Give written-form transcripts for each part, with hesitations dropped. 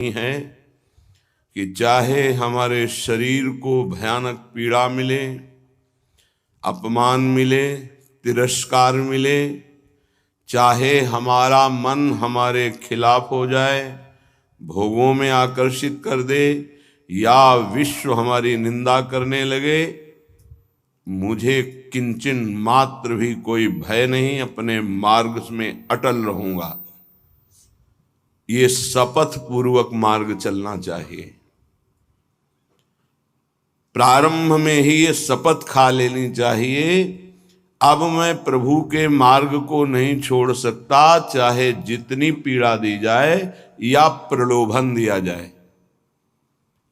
है कि चाहे हमारे शरीर को भयानक पीड़ा मिले, अपमान मिले, तिरस्कार मिले, चाहे हमारा मन हमारे खिलाफ हो जाए, भोगों में आकर्षित कर दे, या विश्व हमारी निंदा करने लगे, मुझे किंचन मात्र भी कोई भय नहीं, अपने मार्ग में अटल रहूंगा। ये शपथ पूर्वक मार्ग चलना चाहिए। प्रारंभ में ही ये शपथ खा लेनी चाहिए, अब मैं प्रभु के मार्ग को नहीं छोड़ सकता, चाहे जितनी पीड़ा दी जाए या प्रलोभन दिया जाए।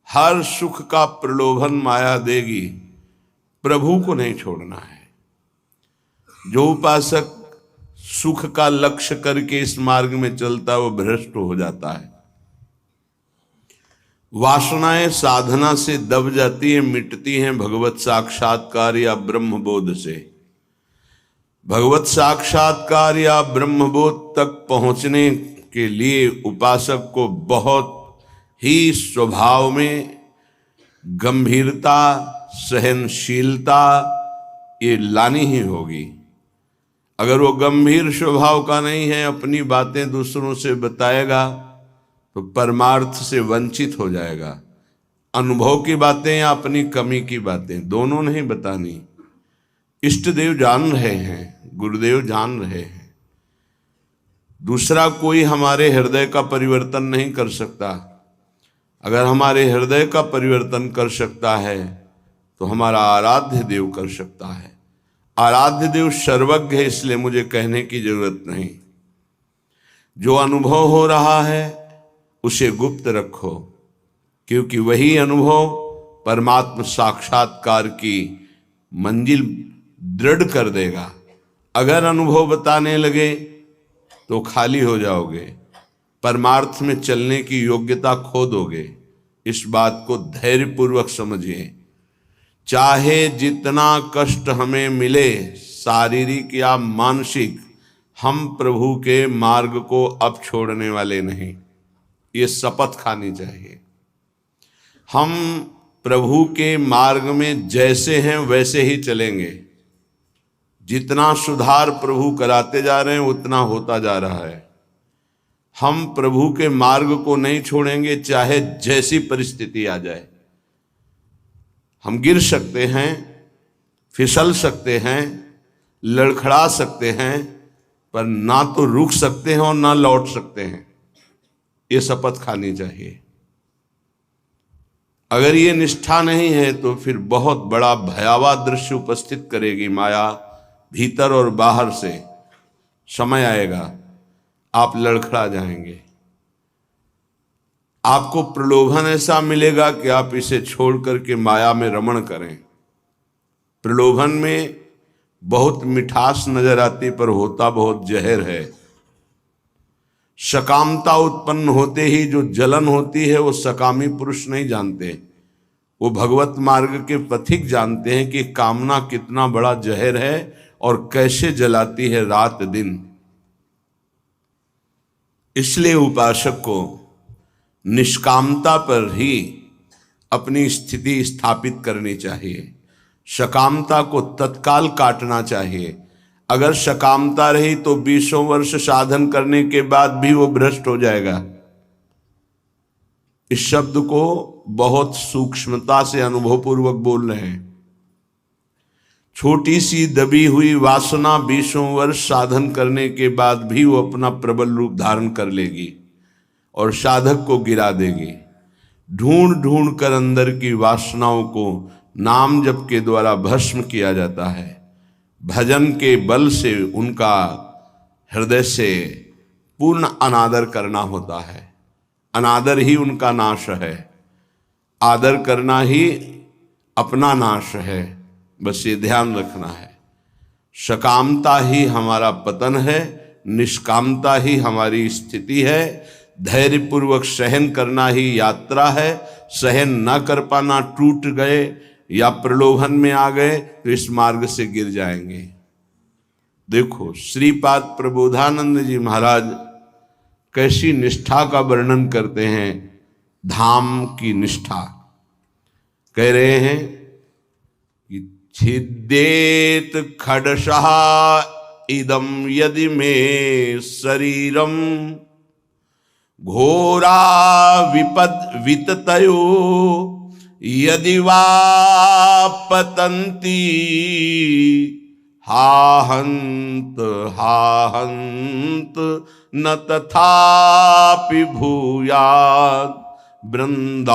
हर सुख का प्रलोभन माया देगी, प्रभु को नहीं छोड़ना है। जो उपासक सुख का लक्ष्य करके इस मार्ग में चलता है वो भ्रष्ट हो जाता है। वासनाएं साधना से दब जाती है, मिटती हैं भगवत साक्षात्कार या ब्रह्म बोध से। भगवत साक्षात्कार या ब्रह्म बोध तक पहुंचने के लिए उपासक को बहुत ही स्वभाव में गंभीरता, सहनशीलता ये लानी ही होगी। अगर वो गंभीर स्वभाव का नहीं है, अपनी बातें दूसरों से बताएगा तो परमार्थ से वंचित हो जाएगा। अनुभव की बातें या अपनी कमी की बातें दोनों नहीं बतानी। इष्ट देव जान रहे हैं, गुरुदेव जान रहे हैं, दूसरा कोई हमारे हृदय का परिवर्तन नहीं कर सकता। अगर हमारे हृदय का परिवर्तन कर सकता है तो हमारा आराध्य देव कर सकता है। आराध्य देव सर्वज्ञ है, इसलिए मुझे कहने की जरूरत नहीं। जो अनुभव हो रहा है उसे गुप्त रखो, क्योंकि वही अनुभव परमात्मा साक्षात्कार की मंजिल दृढ़ कर देगा। अगर अनुभव बताने लगे तो खाली हो जाओगे, परमार्थ में चलने की योग्यता खो दोगे। इस बात को धैर्यपूर्वक समझिए। चाहे जितना कष्ट हमें मिले, शारीरिक या मानसिक, हम प्रभु के मार्ग को अब छोड़ने वाले नहीं। ये शपथ खानी चाहिए। हम प्रभु के मार्ग में जैसे हैं वैसे ही चलेंगे। जितना सुधार प्रभु कराते जा रहे हैं उतना होता जा रहा है। हम प्रभु के मार्ग को नहीं छोड़ेंगे, चाहे जैसी परिस्थिति आ जाए। हम गिर सकते हैं, फिसल सकते हैं, लड़खड़ा सकते हैं, पर ना तो रुक सकते हैं और ना लौट सकते हैं। ये शपथ खानी चाहिए। अगर ये निष्ठा नहीं है तो फिर बहुत बड़ा भयावह दृश्य उपस्थित करेगी माया, भीतर और बाहर से। समय आएगा आप लड़खड़ा जाएंगे। आपको प्रलोभन ऐसा मिलेगा कि आप इसे छोड़ करके माया में रमण करें। प्रलोभन में बहुत मिठास नजर आती, पर होता बहुत जहर है। सकामता उत्पन्न होते ही जो जलन होती है वो सकामी पुरुष नहीं जानते, वो भगवत मार्ग के पथिक जानते हैं कि कामना कितना बड़ा जहर है और कैसे जलाती है रात दिन। इसलिए उपासक को निष्कामता पर ही अपनी स्थिति स्थापित करनी चाहिए। सकामता को तत्काल काटना चाहिए। अगर सकामता रही तो 20 वर्ष साधन करने के बाद भी वो भ्रष्ट हो जाएगा। इस शब्द को बहुत सूक्ष्मता से अनुभवपूर्वक बोल रहे हैं। छोटी सी दबी हुई वासना 20 वर्ष साधन करने के बाद भी वो अपना प्रबल रूप धारण कर लेगी और साधक को गिरा देगी। ढूंढ ढूंढ कर अंदर की वासनाओं को नाम जप के द्वारा भस्म किया जाता है। भजन के बल से उनका हृदय से पूर्ण अनादर करना होता है। अनादर ही उनका नाश है, आदर करना ही अपना नाश है। बस ये ध्यान रखना है। सकामता ही हमारा पतन है, निष्कामता ही हमारी स्थिति है। धैर्यपूर्वक सहन करना ही यात्रा है। सहन न कर पाना, टूट गए या प्रलोभन में आ गए तो इस मार्ग से गिर जाएंगे। देखो श्रीपाद प्रबोधानंद जी महाराज कैसी निष्ठा का वर्णन करते हैं धाम की निष्ठा। कह रहे हैं कि छिद्येत खडशः इदं यदि मे शरीरम घोरा विपद विततयो यदि वा पतन्ति हाहंत हाहंत न तथापि भूयात् वृंदावनादितर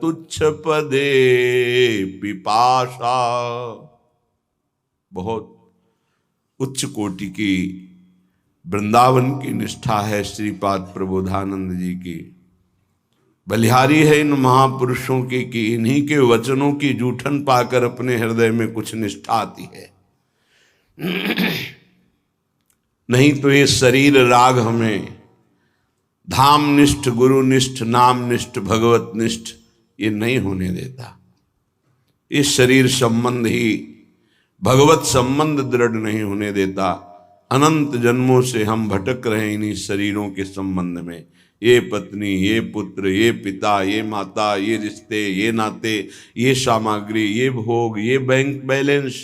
तुच्छ पदे पिपाशा। बहुत उच्च कोटि की वृंदावन की निष्ठा है श्रीपाद प्रबोधानंद जी की। बलिहारी है इन महापुरुषों की कि इन्हीं के वचनों की जूठन पाकर अपने हृदय में कुछ निष्ठा आती है। नहीं तो ये शरीर राग हमें धामनिष्ठ, गुरुनिष्ठ, नामनिष्ठ, भगवत निष्ठ ये नहीं होने देता। इस शरीर संबंध ही भगवत संबंध दृढ़ नहीं होने देता। अनंत जन्मों से हम भटक रहे इन्हीं शरीरों के संबंध में। ये पत्नी, ये पुत्र, ये पिता, ये माता, ये रिश्ते, ये नाते, ये सामग्री, ये भोग, ये बैंक बैलेंस,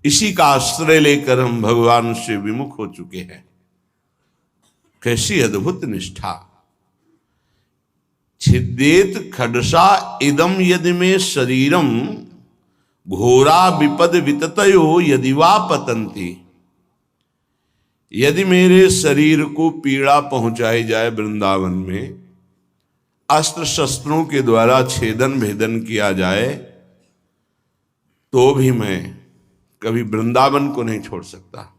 इसी का आश्रय लेकर हम भगवान से विमुख हो चुके हैं। कैसी अद्भुत निष्ठा। छिद्येत खडसा इदम यदि में शरीरम घोरा विपद विततयो यदि वा पतंती। यदि मेरे शरीर को पीड़ा पहुंचाई जाए वृंदावन में, अस्त्र शस्त्रों के द्वारा छेदन भेदन किया जाए, तो भी मैं कभी वृंदावन को नहीं छोड़ सकता।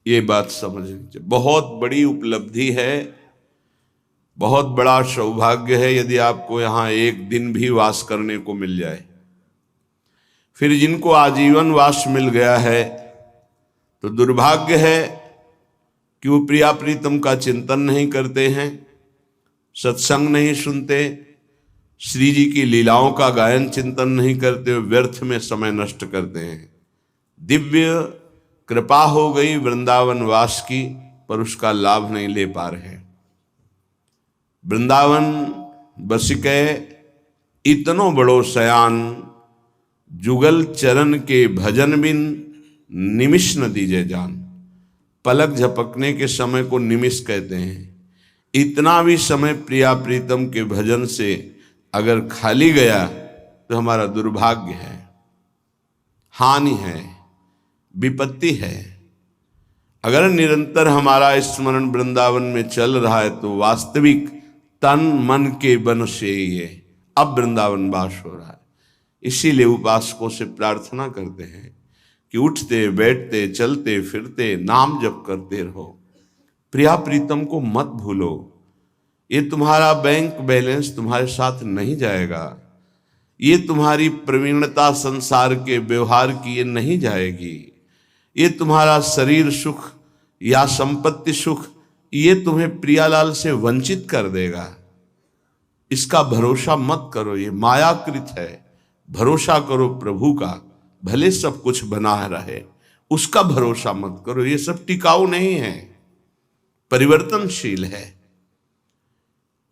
ये बात समझनी चाहिए। बहुत बड़ी उपलब्धि है, बहुत बड़ा सौभाग्य है यदि आपको यहां एक दिन भी वास करने को मिल जाए। फिर जिनको आजीवन वास मिल गया है तो दुर्भाग्य है कि वो प्रिया प्रीतम का चिंतन नहीं करते हैं, सत्संग नहीं सुनते, श्री जी की लीलाओं का गायन चिंतन नहीं करते, व्यर्थ में समय नष्ट करते हैं। दिव्य कृपा हो गई वृंदावन वास की, पर उसका लाभ नहीं ले पा रहे। वृंदावन बसिके इतनो बड़ो सयान, जुगल चरण के भजन बिन निमिष न दीजे जान। पलक झपकने के समय को निमिष कहते हैं। इतना भी समय प्रिया प्रीतम के भजन से अगर खाली गया तो हमारा दुर्भाग्य है, हानि है, विपत्ति है। अगर निरंतर हमारा स्मरण वृंदावन में चल रहा है तो वास्तविक तन मन के बन से ये अब वृंदावन वास हो रहा है। इसीलिए उपासकों से प्रार्थना करते हैं कि उठते बैठते चलते फिरते नाम जप करते रहो, प्रिया प्रीतम को मत भूलो। ये तुम्हारा बैंक बैलेंस तुम्हारे साथ नहीं जाएगा, ये तुम्हारी प्रवीणता संसार के व्यवहार की ये नहीं जाएगी, ये तुम्हारा शरीर सुख या संपत्ति सुख ये तुम्हें प्रियालाल से वंचित कर देगा। इसका भरोसा मत करो, ये मायाकृत है। भरोसा करो प्रभु का, भले सब कुछ बना रहे, उसका भरोसा मत करो। ये सब टिकाऊ नहीं है, परिवर्तनशील है।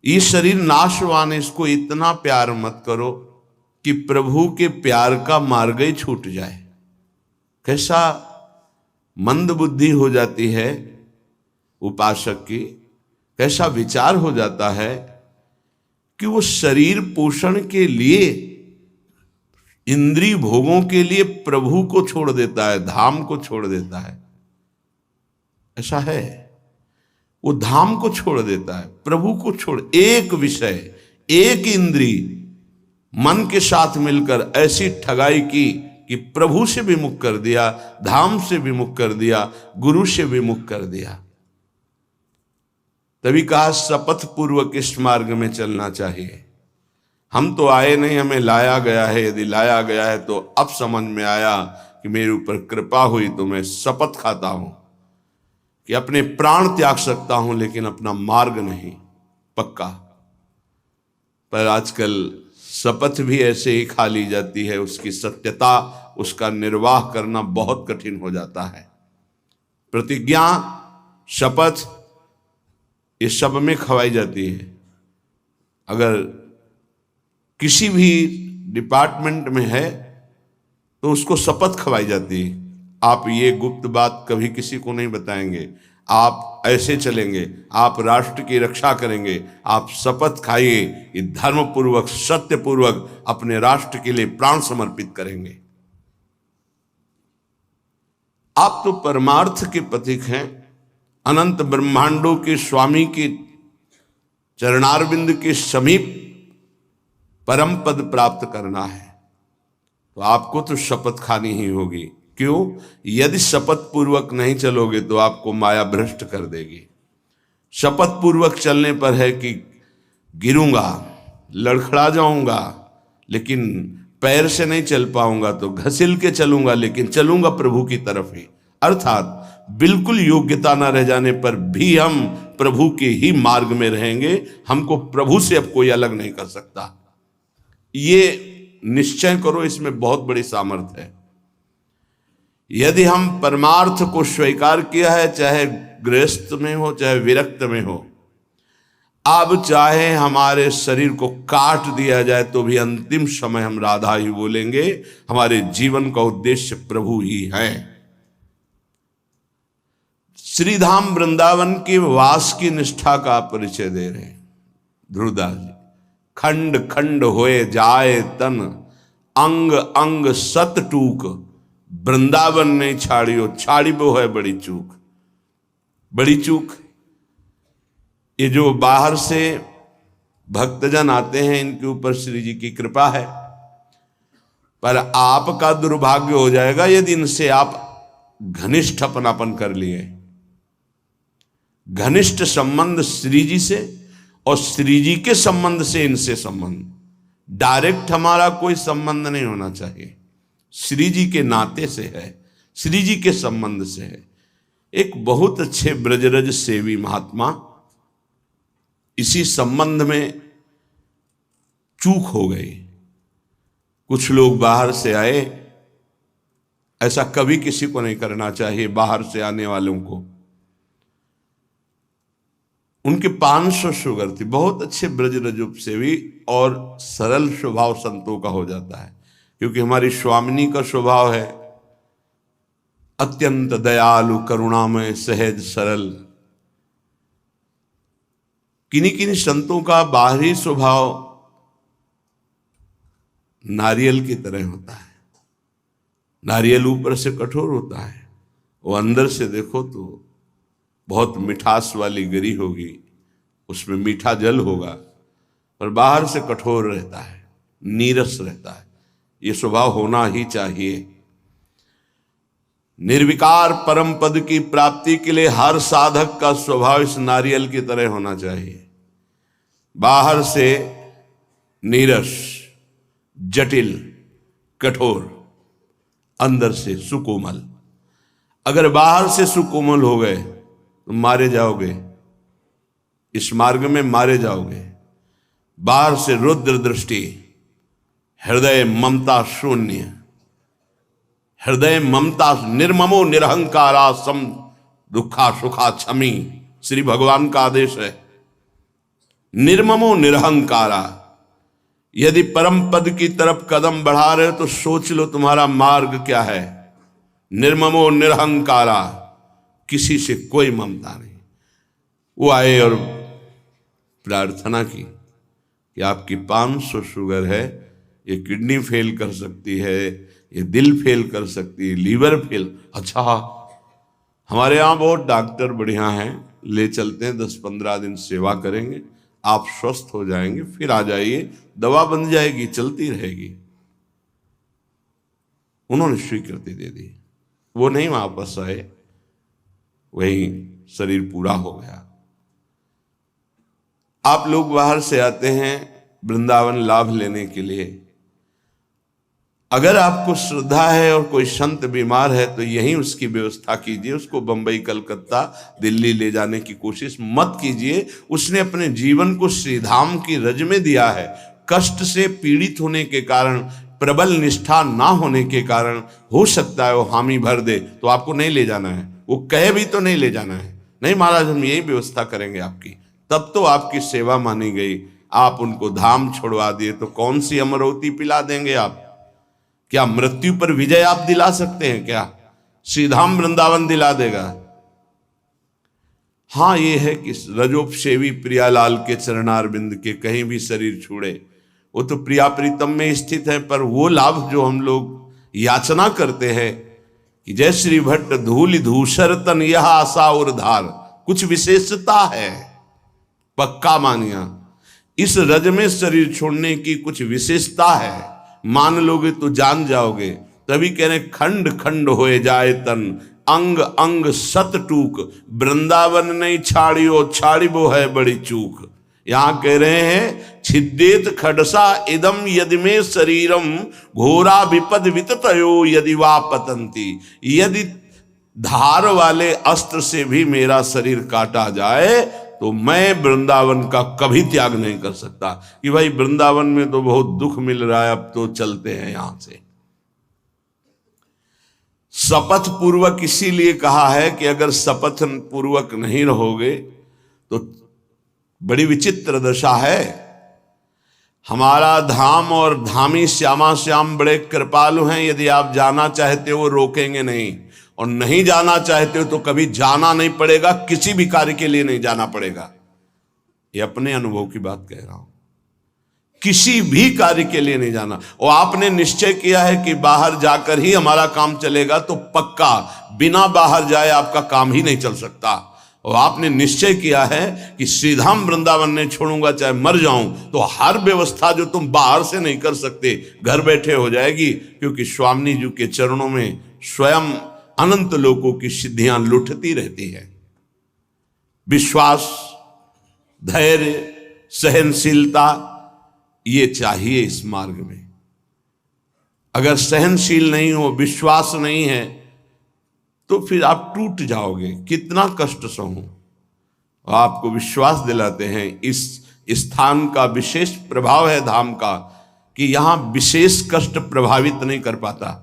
ये शरीर नाशवान है, इसको इतना प्यार मत करो कि प्रभु के प्यार का मार्ग ही छूट जाए। कैसा मंद बुद्धि हो जाती है उपासक की, कैसा विचार हो जाता है कि वो शरीर पोषण के लिए, इंद्रिय भोगों के लिए प्रभु को छोड़ देता है, धाम को छोड़ देता है। ऐसा है, वो धाम को छोड़ देता है, प्रभु को छोड़। एक विषय, एक इंद्रिय मन के साथ मिलकर ऐसी ठगाई की कि प्रभु से विमुख कर दिया, धाम से विमुख कर दिया, गुरु से विमुख कर दिया। तभी कहा शपथ पूर्वक इस मार्ग में चलना चाहिए। हम तो आए नहीं, हमें लाया गया है। यदि लाया गया है तो अब समझ में आया कि मेरे ऊपर कृपा हुई तो मैं शपथ खाता हूं कि अपने प्राण त्याग सकता हूं, लेकिन अपना मार्ग नहीं, पक्का। पर आजकल शपथ भी ऐसे ही खा ली जाती है, उसकी सत्यता, उसका निर्वाह करना बहुत कठिन हो जाता है। प्रतिज्ञा, शपथ ये सब में खवाई जाती है। अगर किसी भी डिपार्टमेंट में है तो उसको शपथ खवाई जाती है। आप ये गुप्त बात कभी किसी को नहीं बताएंगे, आप ऐसे चलेंगे, आप राष्ट्र की रक्षा करेंगे, आप शपथ खाइए कि धर्म पूर्वक सत्य पूर्वक अपने राष्ट्र के लिए प्राण समर्पित करेंगे। आप तो परमार्थ के प्रतीक हैं। अनंत ब्रह्मांडों के स्वामी के चरणारविंद के समीप परम पद प्राप्त करना है तो आपको तो शपथ खानी ही होगी। क्यों? यदि शपथ पूर्वक नहीं चलोगे तो आपको माया भ्रष्ट कर देगी। शपथ पूर्वक चलने पर है कि गिरूंगा, लड़खड़ा जाऊंगा, लेकिन पैर से नहीं चल पाऊंगा तो घसील के चलूंगा, लेकिन चलूंगा प्रभु की तरफ ही। अर्थात बिल्कुल योग्यता न रह जाने पर भी हम प्रभु के ही मार्ग में रहेंगे। हमको प्रभु से अब कोई अलग नहीं कर सकता। ये निश्चय करो, इसमें बहुत बड़ी सामर्थ्य है। यदि हम परमार्थ को स्वीकार किया है, चाहे गृहस्थ में हो चाहे विरक्त में हो, अब चाहे हमारे शरीर को काट दिया जाए तो भी अंतिम समय हम राधा ही बोलेंगे। हमारे जीवन का उद्देश्य प्रभु ही है। श्रीधाम वृंदावन के वास की निष्ठा का परिचय दे रहे हैं ध्रुवदास जी। खंड खंड होए जाए तन, अंग अंग सत टूक, वृंदावन नहीं छाड़ियो, छाड़ी वो है बड़ी चूक। बड़ी चूक। ये जो बाहर से भक्तजन आते हैं, इनके ऊपर श्री जी की कृपा है, पर आपका दुर्भाग्य हो जाएगा यदि इनसे आप घनिष्ठ अपनापन कर लिए। घनिष्ठ संबंध श्री जी से और श्री जी के संबंध से इनसे संबंध। डायरेक्ट हमारा कोई संबंध नहीं होना चाहिए, श्री जी के नाते से है, श्री जी के संबंध से है। एक बहुत अच्छे ब्रजरज सेवी महात्मा इसी संबंध में चूक हो गई। कुछ लोग बाहर से आए, ऐसा कभी किसी को नहीं करना चाहिए। बाहर से आने वालों को, उनके 500 शुगर थी, बहुत अच्छे ब्रजरज सेवी और सरल स्वभाव संतों का हो जाता है। क्योंकि हमारी स्वामिनी का स्वभाव है अत्यंत दयालु, करुणामय, सहज, सरल। किन्हीं किन्हीं संतों का बाहरी स्वभाव नारियल की तरह होता है। नारियल ऊपर से कठोर होता है, वो अंदर से देखो तो बहुत मिठास वाली गिरी होगी, उसमें मीठा जल होगा, पर बाहर से कठोर रहता है, नीरस रहता है। ये स्वभाव होना ही चाहिए। निर्विकार परम पद की प्राप्ति के लिए हर साधक का स्वभाव इस नारियल की तरह होना चाहिए। बाहर से नीरस, जटिल, कठोर, अंदर से सुकोमल। अगर बाहर से सुकोमल हो गए तो मारे जाओगे, इस मार्ग में मारे जाओगे। बाहर से रुद्र दृष्टि, हृदय ममता शून्य, हृदय ममता, निर्ममो निरहंकारा सम दुखा सुखा क्षमी, श्री भगवान का आदेश है। निर्ममो निरहंकारा। यदि परम पद की तरफ कदम बढ़ा रहे हो तो सोच लो तुम्हारा मार्ग क्या है। निर्ममो निरहंकारा, किसी से कोई ममता नहीं। वो आए और प्रार्थना की कि आपकी 500 शुगर है, ये किडनी फेल कर सकती है, ये दिल फेल कर सकती है, लीवर फेल। अच्छा, हमारे यहाँ बहुत डॉक्टर बढ़िया हैं, ले चलते हैं, 10-15 दिन सेवा करेंगे, आप स्वस्थ हो जाएंगे, फिर आ जाइए, दवा बन जाएगी, चलती रहेगी। उन्होंने स्वीकृति दे दी। वो नहीं वापस आए, वही शरीर पूरा हो गया। आप लोग बाहर से आते हैं वृंदावन लाभ लेने के लिए। अगर आपको श्रद्धा है और कोई संत बीमार है तो यहीं उसकी व्यवस्था कीजिए। उसको बंबई, कलकत्ता, दिल्ली ले जाने की कोशिश मत कीजिए। उसने अपने जीवन को श्रीधाम की रज में दिया है। कष्ट से पीड़ित होने के कारण, प्रबल निष्ठा ना होने के कारण हो सकता है वो हामी भर दे, तो आपको नहीं ले जाना है। वो कहे भी तो नहीं ले जाना है, नहीं महाराज हम यही व्यवस्था करेंगे आपकी, तब तो आपकी सेवा मानी गई। आप उनको धाम छोड़वा दिए तो कौन सी अमरवती पिला देंगे आप? क्या मृत्यु पर विजय आप दिला सकते हैं क्या? श्रीधाम वृंदावन दिला देगा? हाँ, ये है कि रजोपसेवी प्रियालाल के चरणारविंद के कहीं भी शरीर छूड़े, वो तो प्रिया प्रीतम में स्थित है। पर वो लाभ जो हम लोग याचना करते हैं कि जय श्री भट्ट धूलि धूसर तन यह आशा और धार, कुछ विशेषता है, पक्का मानिया। इस रज में शरीर छोड़ने की कुछ विशेषता है, मान लोगे तो जान जाओगे। तभी कह रहे खंड खंड होए जाए तन, अंग अंग सत टूक, वृंदावन नहीं छाड़ियो छाड़िबो है बड़ी चूक। यहां कह रहे हैं छिद्देत खडसा इदम यदि में शरीरम, घोरा विपद विततयो यदि वा पतंती। यदि धार वाले अस्त्र से भी मेरा शरीर काटा जाए तो मैं वृंदावन का कभी त्याग नहीं कर सकता कि भाई वृंदावन में तो बहुत दुख मिल रहा है, अब तो चलते हैं यहां से। शपथ पूर्वक इसीलिए कहा है कि अगर शपथ पूर्वक नहीं रहोगे तो बड़ी विचित्र दशा है। हमारा धाम और धामी श्यामा श्याम बड़े कृपालु हैं, यदि आप जाना चाहते हो वो रोकेंगे नहीं, और नहीं जाना चाहते हो तो कभी जाना नहीं पड़ेगा, किसी भी कार्य के लिए नहीं जाना पड़ेगा। ये अपने अनुभव की बात कह रहा हूं, किसी भी कार्य के लिए नहीं जाना। और आपने निश्चय किया है कि बाहर जाकर ही हमारा काम चलेगा तो पक्का बिना बाहर जाए आपका काम ही नहीं चल सकता। और आपने निश्चय किया है कि श्रीधाम वृंदावन नहीं छोड़ूंगा चाहे मर जाऊं, तो हर व्यवस्था जो तुम बाहर से नहीं कर सकते घर बैठे हो जाएगी, क्योंकि स्वामी जी के चरणों में स्वयं अनंत लोकों की सिद्धियां लुटती रहती है। विश्वास, धैर्य, सहनशीलता ये चाहिए इस मार्ग में। अगर सहनशील नहीं हो, विश्वास नहीं है, तो फिर आप टूट जाओगे। कितना कष्ट सहूं। आपको विश्वास दिलाते हैं इस स्थान का विशेष प्रभाव है धाम का, कि यहां विशेष कष्ट प्रभावित नहीं कर पाता।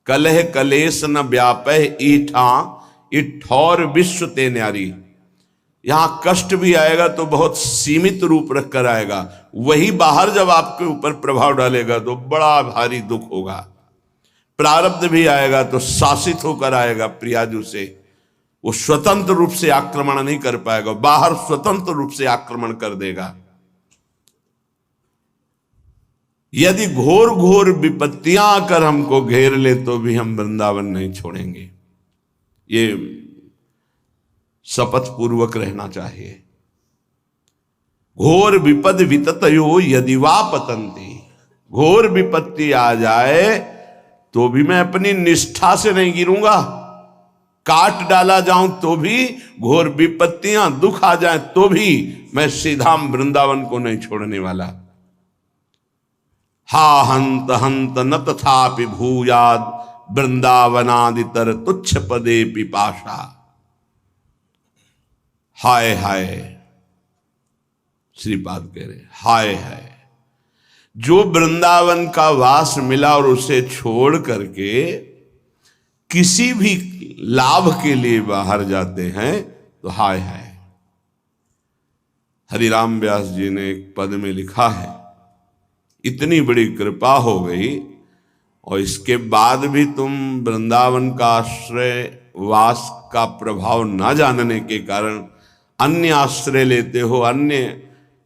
कलह कलेश न व्यापह ईठा इठौर विश्व ते न्यारी। यहां कष्ट भी आएगा तो बहुत सीमित रूप रख कर आएगा, वही बाहर जब आपके ऊपर प्रभाव डालेगा तो बड़ा भारी दुख होगा। प्रारब्ध भी आएगा तो शासित होकर आएगा प्रियाजू से, वो स्वतंत्र रूप से आक्रमण नहीं कर पाएगा, बाहर स्वतंत्र रूप से आक्रमण कर देगा। यदि घोर घोर विपत्तियां आकर हमको घेर ले तो भी हम वृंदावन नहीं छोड़ेंगे। ये शपथ पूर्वक रहना चाहिए। घोर विपद विततयो यदि वा पतंती, घोर विपत्ति आ जाए तो भी मैं अपनी निष्ठा से नहीं गिरूंगा। काट डाला जाऊं तो भी, घोर विपत्तियां दुख आ जाए तो भी मैं श्रीधाम वृंदावन को नहीं छोड़ने वाला। हा हंत हंत न तथापि भूयाद वृंदावनादितर तुच्छ पदे पिपाशा। हाय हाय, श्रीपाद कह रहे हाय हाय, जो वृंदावन का वास मिला और उसे छोड़ करके किसी भी लाभ के लिए बाहर जाते हैं तो हाय हाय। हरिराम व्यास जी ने एक पद में लिखा है, इतनी बड़ी कृपा हो गई और इसके बाद भी तुम वृंदावन का आश्रय वास का प्रभाव न जानने के कारण अन्य आश्रय लेते हो, अन्य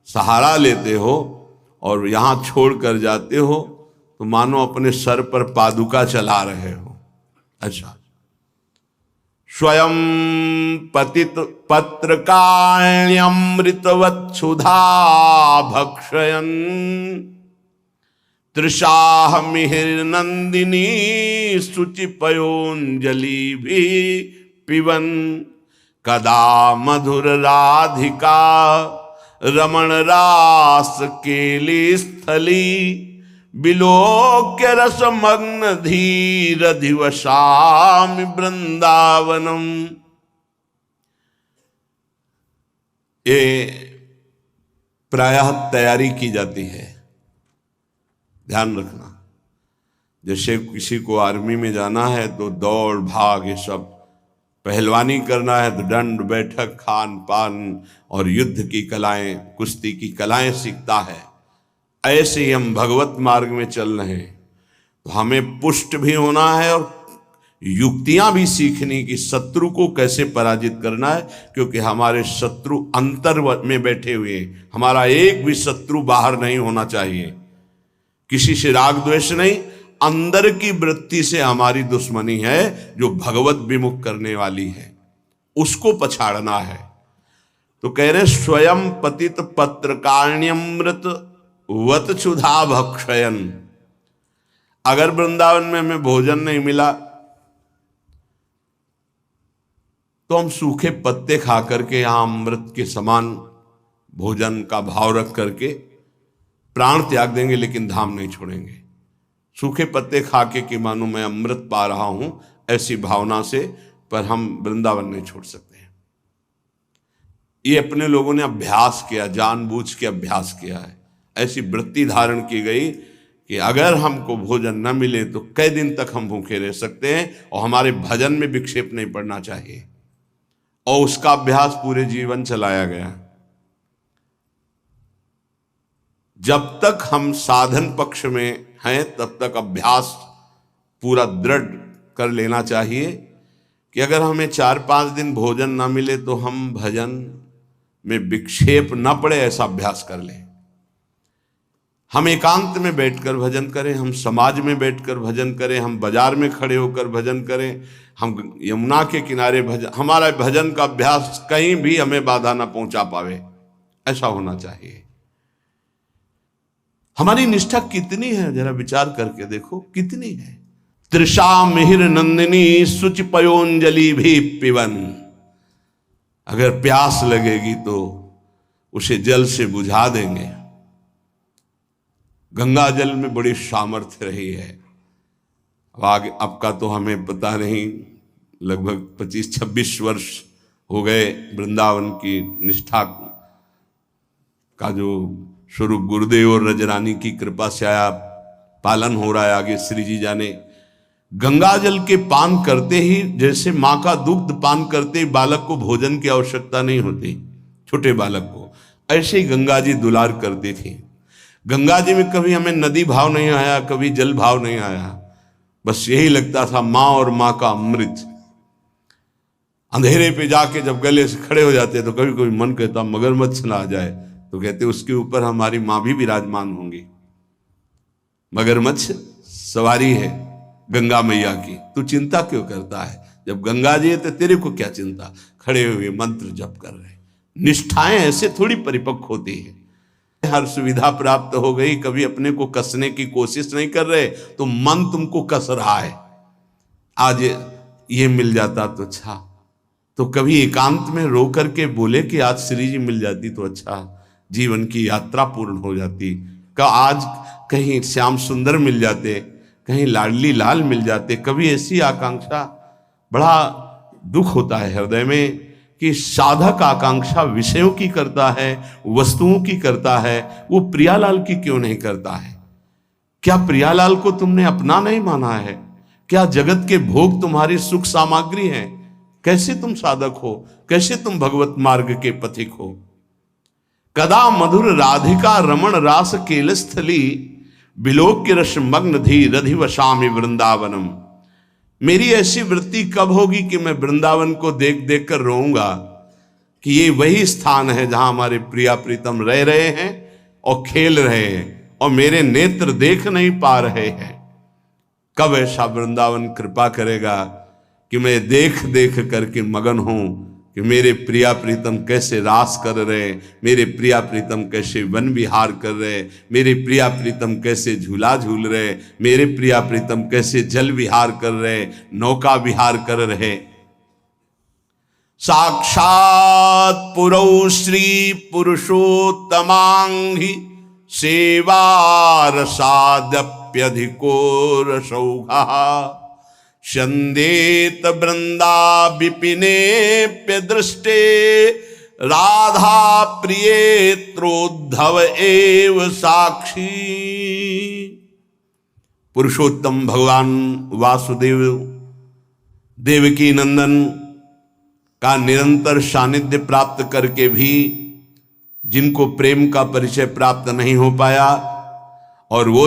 सहारा लेते हो और यहां छोड़ कर जाते हो, तो मानो अपने सर पर पादुका चला रहे हो। अच्छा, स्वयं पतित पत्रकाण्यमृतवत् क्षुधा भक्षयन् तृषाह मिहिर्नंदिनी शुचिपयोंजलि भी पिबन कदा मधुर राधिका रमण रास केली स्थली बिलोक्य रसमग्न धीर दिवसामि वृंदावनम। ये प्रायः तैयारी की जाती है, ध्यान रखना। जैसे किसी को आर्मी में जाना है तो दौड़ भाग ये सब पहलवानी करना है तो दंड बैठक खान पान और युद्ध की कलाएं, कुश्ती की कलाएं सीखता है। ऐसे ही हम भगवत मार्ग में चल रहे हैं तो हमें पुष्ट भी होना है और युक्तियां भी सीखनी कि शत्रु को कैसे पराजित करना है, क्योंकि हमारे शत्रु अंतर में बैठे हुए हैं। हमारा एक भी शत्रु बाहर नहीं होना चाहिए। किसी से राग द्वेष नहीं, अंदर की वृत्ति से हमारी दुश्मनी है जो भगवत विमुख करने वाली है, उसको पछाड़ना है। तो कह रहे स्वयं पतित पत्रकाण्यमृत वत क्षुधा भक्षयन। अगर वृंदावन में हमें भोजन नहीं मिला तो हम सूखे पत्ते खा करके यहां अमृत के समान भोजन का भाव रख करके प्राण त्याग देंगे, लेकिन धाम नहीं छोड़ेंगे। सूखे पत्ते खा के कि मानो मैं अमृत पा रहा हूं, ऐसी भावना से, पर हम वृंदावन नहीं छोड़ सकते हैं। ये अपने लोगों ने अभ्यास किया, जानबूझ के अभ्यास किया है। ऐसी वृत्ति धारण की गई कि अगर हमको भोजन न मिले तो कई दिन तक हम भूखे रह सकते हैं, और हमारे भजन में विक्षेप नहीं पड़ना चाहिए, और उसका अभ्यास पूरे जीवन चलाया गया। जब तक हम साधन पक्ष में हैं तब तक अभ्यास पूरा दृढ़ कर लेना चाहिए कि अगर हमें 4-5 दिन भोजन ना मिले तो हम भजन में विक्षेप न पड़े, ऐसा अभ्यास कर लें। हम एकांत में बैठकर भजन करें, हम समाज में बैठकर भजन करें, हम बाजार में खड़े होकर भजन करें, हम यमुना के किनारे भजन, हमारा भजन का अभ्यास कहीं भी हमें बाधा ना पहुंचा पावे, ऐसा होना चाहिए। हमारी निष्ठा कितनी है, जरा विचार करके देखो कितनी है। तृषा मिहिर नंदिनी सुच पयोंजलि भी पिवन। अगर प्यास लगेगी तो उसे जल से बुझा देंगे। गंगा जल में बड़ी सामर्थ्य रही है। अब आगे अब का तो हमें पता नहीं, लगभग 25-26 वर्ष हो गए वृंदावन की निष्ठा का जो स्वरूप गुरुदेव और रजरानी की कृपा से आया, पालन हो रहा है। आगे श्री जी जाने। गंगा जल के पान करते ही, जैसे माँ का दुग्ध पान करते ही बालक को भोजन की आवश्यकता नहीं होती, छोटे बालक को, ऐसे ही गंगा जी दुलार करती थी। गंगा जी में कभी हमें नदी भाव नहीं आया, कभी जल भाव नहीं आया, बस यही लगता था माँ और माँ का अमृत। अंधेरे पे जाके जब गले से खड़े हो जाते तो कभी कभी मन कहता मगरमच्छ ना आ जाए, तो कहते उसके ऊपर हमारी माँ भी विराजमान होंगी। मगरमच्छ सवारी है गंगा मैया की, तू चिंता क्यों करता है? जब गंगा जी है तो तेरे को क्या चिंता? खड़े हुए मंत्र जप कर रहे। निष्ठाएं ऐसे थोड़ी परिपक्व होती है। हर सुविधा प्राप्त हो गई, कभी अपने को कसने की कोशिश नहीं कर रहे तो मन तुमको कस रहा है। आज ये मिल जाता तो अच्छा, तो कभी एकांत में रो करके बोले कि आज श्री जी मिल जाती तो अच्छा, जीवन की यात्रा पूर्ण हो जाती। का आज कहीं श्याम सुंदर मिल जाते, कहीं लाडली लाल मिल जाते। कभी ऐसी आकांक्षा, बड़ा दुख होता है हृदय में कि साधक आकांक्षा विषयों की करता है, वस्तुओं की करता है, वो प्रियालाल की क्यों नहीं करता है? क्या प्रियालाल को तुमने अपना नहीं माना है? क्या जगत के भोग तुम्हारी सुख सामग्री हैं? कैसे तुम साधक हो? कैसे तुम भगवत मार्ग के पथिक हो? कदा मधुर राधिका रमण रास केलस्थली बिलोक्य रस मग्न धी रधिवशामि वृंदावनम। मेरी ऐसी वृत्ति कब होगी कि मैं वृंदावन को देख देख कर रोऊंगा कि ये वही स्थान है जहां हमारे प्रिया प्रीतम रह रहे हैं और खेल रहे हैं और मेरे नेत्र देख नहीं पा रहे हैं। कब ऐसा वृंदावन कृपा करेगा कि मैं देख देख करके मगन हूं कि मेरे प्रिया प्रीतम कैसे रास कर रहे, मेरे प्रिया प्रीतम कैसे वन विहार कर रहे, मेरे प्रिया प्रीतम कैसे झूला झूल रहे, मेरे प्रिया प्रीतम कैसे जल विहार कर रहे, नौका विहार कर रहे। साक्षात पुरौ श्री पुरुषोत्तमांघि सेवारसादप्यधिको रसौघा शंदेत वृंदा विपिनेप्य दृष्टे राधा प्रियेत्रोद्धव एव साक्षी। पुरुषोत्तम भगवान वासुदेव, देवकी नंदन का निरंतर सानिध्य प्राप्त करके भी जिनको प्रेम का परिचय प्राप्त नहीं हो पाया और वो